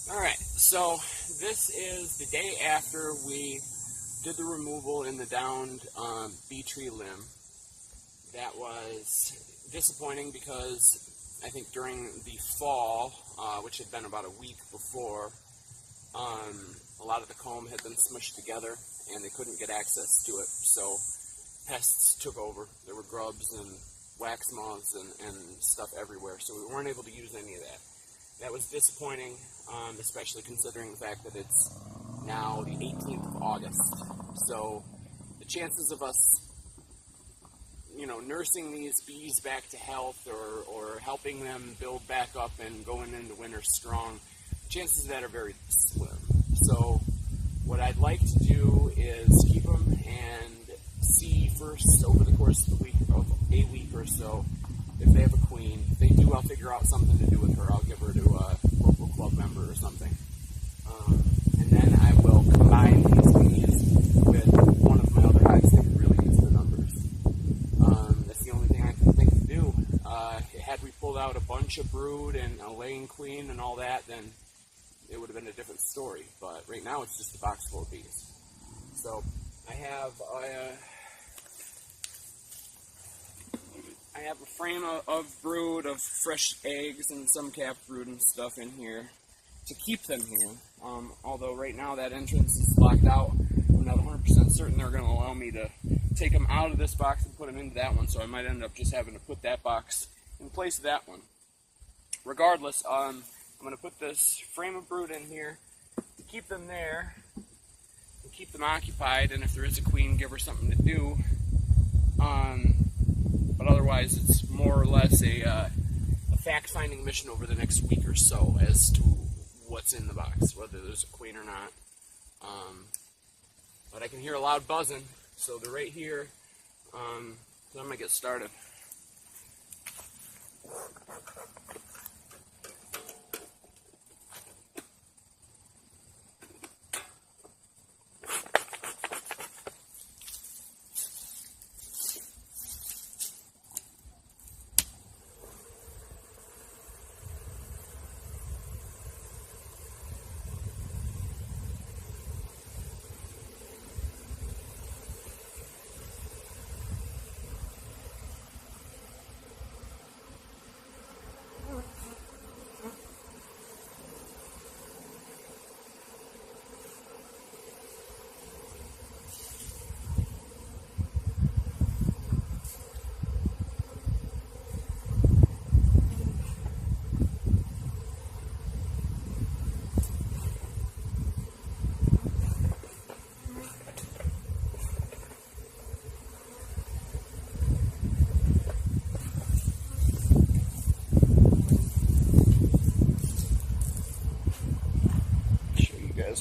Alright, so this is the day after we did the removal in the downed bee tree limb. That was disappointing because I think during the fall, which had been about a week before, a lot of the comb had been smushed together and they couldn't get access to it, so pests took over. There were grubs and wax moths and stuff everywhere, so we weren't able to use any of that. That was disappointing, especially considering the fact that it's now the 18th of August. So the chances of us, nursing these bees back to health or helping them build back up and going into winter strong, chances of that are very slim. So what I'd like to do is keep them and see first over the course of a week or so if they have a queen. If they do, I'll figure out something to do with her. I'll give her to a local club member or something. And then I will combine these bees with one of my other hives that could really use the numbers. That's the only thing I can think to do. Had we pulled out a bunch of brood and a laying queen and all that, then it would have been a different story. But right now it's just a box full of bees. So I have a frame of brood of fresh eggs and some capped brood and stuff in here to keep them here. Although right now that entrance is locked out, I'm not 100% certain they're going to allow me to take them out of this box and put them into that one, so I might end up just having to put that box in place of that one. Regardless, I'm going to put this frame of brood in here to keep them there and keep them occupied, and if there is a queen, give her something to do. But otherwise, it's more or less a fact-finding mission over the next week or so as to what's in the box, whether there's a queen or not. But I can hear a loud buzzing, so they're right here. So I'm going to get started.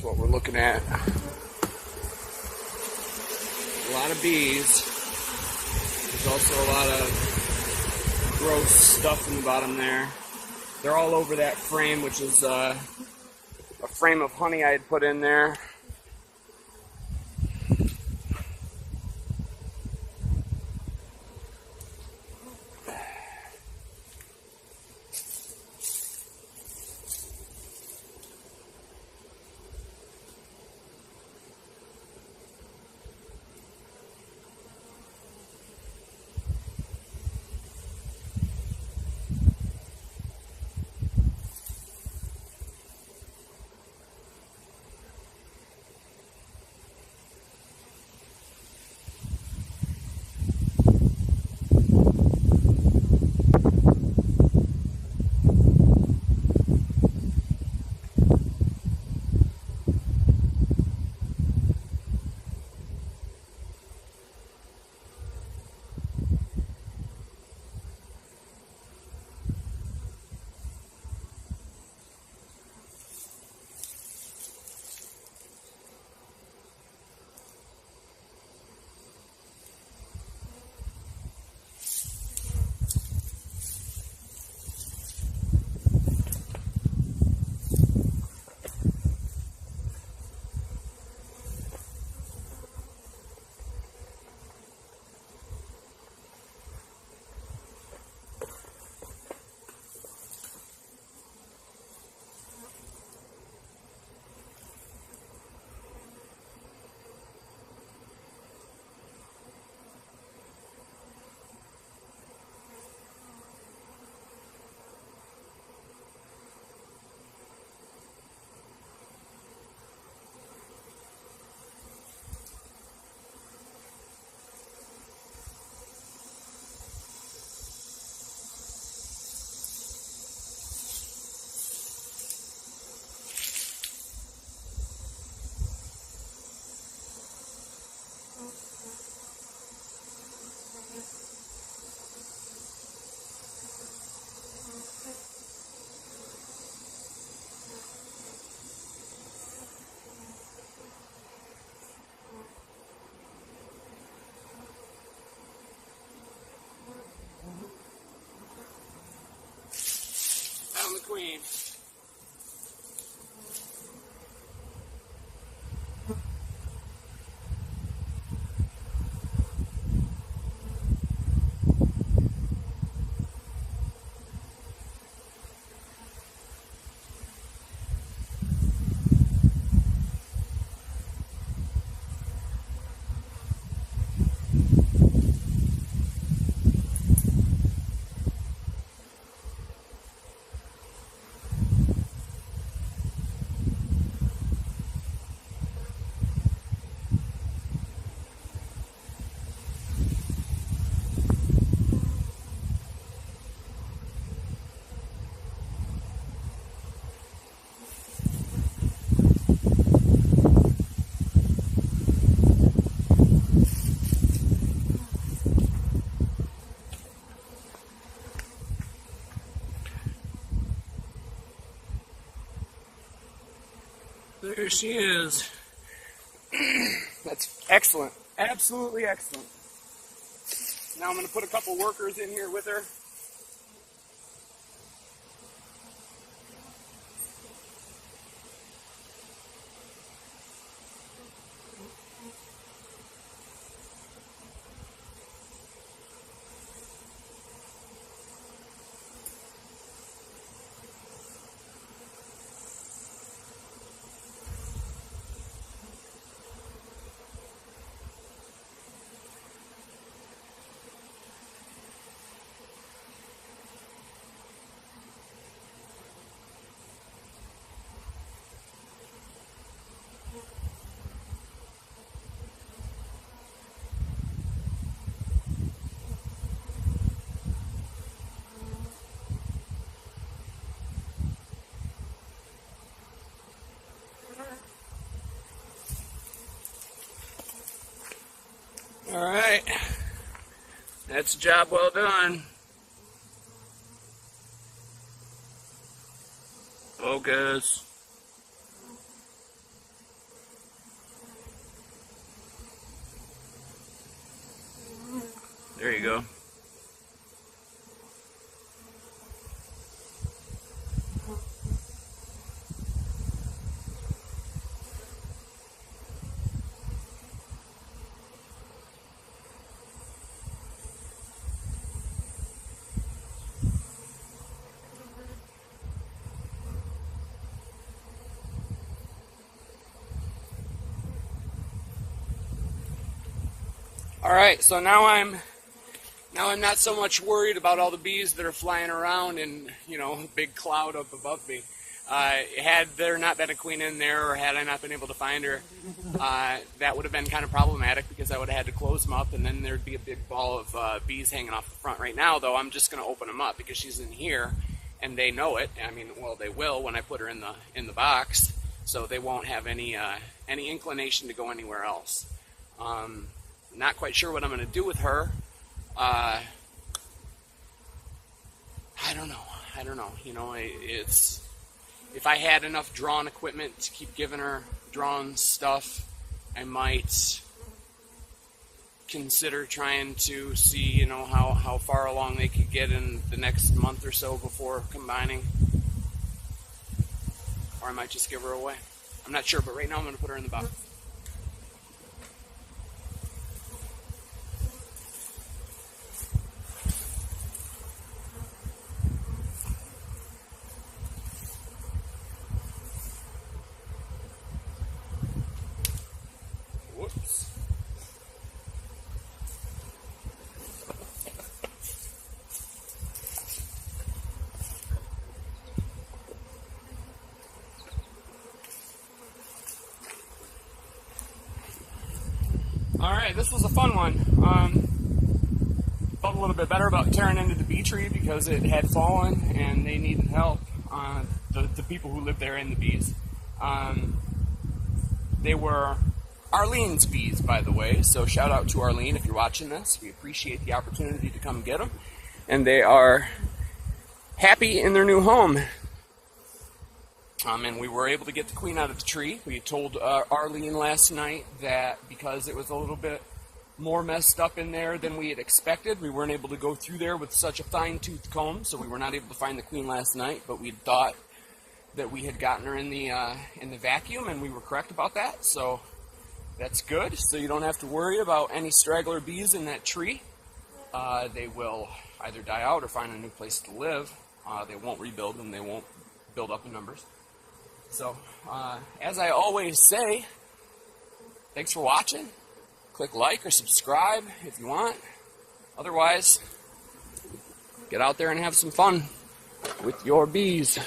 What we're looking at. A lot of bees. There's also a lot of gross stuff in the bottom there. They're all over that frame, which is a frame of honey I had put in there. the queen. There she is. That's excellent. Absolutely excellent. Now I'm going to put a couple workers in here with her. All right, that's a job well done. Focus. There you go. All right, so now I'm not so much worried about all the bees that are flying around and, you know, a big cloud up above me. Had there not been a queen in there, or had I not been able to find her, that would have been kind of problematic because I would have had to close them up, and then there'd be a big ball of bees hanging off the front. Right now, though, I'm just going to open them up because she's in here, and they know it. I mean, well, they will when I put her in the box, so they won't have any inclination to go anywhere else. Not quite sure what I'm going to do with her. I don't know. You know, it's, if I had enough drawn equipment to keep giving her drawn stuff, I might consider trying to see, you know, how far along they could get in the next month or so before combining. Or I might just give her away. I'm not sure, but right now I'm going to put her in the box. Whoops. Alright, this was a fun one. Felt a little bit better about tearing into the bee tree because it had fallen and they needed help. The people who lived there and the bees. They were Arlene's bees, by the way, so shout out to Arlene if you're watching this. We appreciate the opportunity to come get them. And they are happy in their new home. And we were able to get the queen out of the tree. We told Arlene last night that because it was a little bit more messed up in there than we had expected. We weren't able to go through there with such a fine-tooth comb, so we were not able to find the queen last night, but we thought that we had gotten her in the vacuum, and we were correct about that, so that's good. So you don't have to worry about any straggler bees in that tree. They will either die out or find a new place to live. They won't rebuild, and they won't build up in numbers. So, as I always say, thanks for watching. Click like or subscribe if you want. Otherwise, get out there and have some fun with your bees.